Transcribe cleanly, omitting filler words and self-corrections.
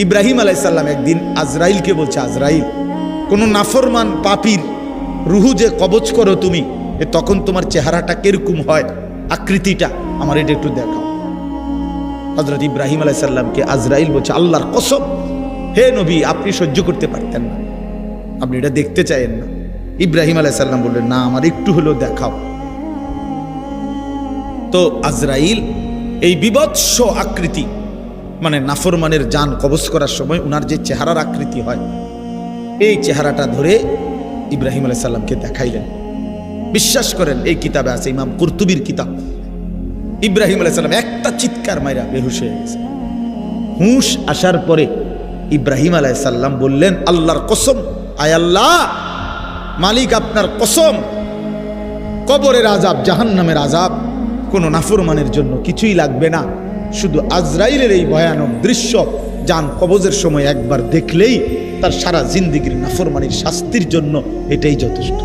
ইব্রাহিম আলাইহিস সালাম একদিন আজরাইলকে বলছে, আজরাইল, কোন নাফরমান পাপীর রুহু যে কবজ করো তুমি, তখন তোমার চেহারাটা কিরকম হয়, আকৃতিটা আমার এটা একটু দেখাও। হযরত ইব্রাহিম আলাইহিস সালামকে আজরাইল বলছে, আল্লাহর কসম হে নবী, আপনি সহ্য করতে পারতেন না, আপনি এটা দেখতে চাইেন না। ইব্রাহিম আলাইহিস সালাম বললেন, না, আমার একটু হলেও দেখাও। তো আজরাইল এই বিভৎস আকৃতি, মানে নাফরমানের জান কবজ করার সময় উনার যে চেহারার আকৃতি হয়, এই চেহারাটা ধরে ইব্রাহিম আলাইহিস সালামকে দেখাইলেন। বিশ্বাস করেন, এই কিতাবে আছে, ইমাম কুরতুবীর কিতাব। ইব্রাহিম আলাইহিস সালাম একটা চিৎকার মাইরা বেহুশ হয়ে গেছে। হুঁশ আসার পরে ইব্রাহিম আলাইহিস সালাম বললেন, আল্লাহর কসম, আয় আল্লাহ, মালিক আপনার কসম, কবরের আযাব, জাহান্নামের আযাব কোনো নাফরমানের জন্য কিছুই লাগবে না, শুধু আজরাইলের এই ভয়ানক দৃশ্য জান কবজের সময় একবার দেখলেই তার সারা জিন্দেগীর নাফরমানির শাস্তির জন্য এটাই যথেষ্ট।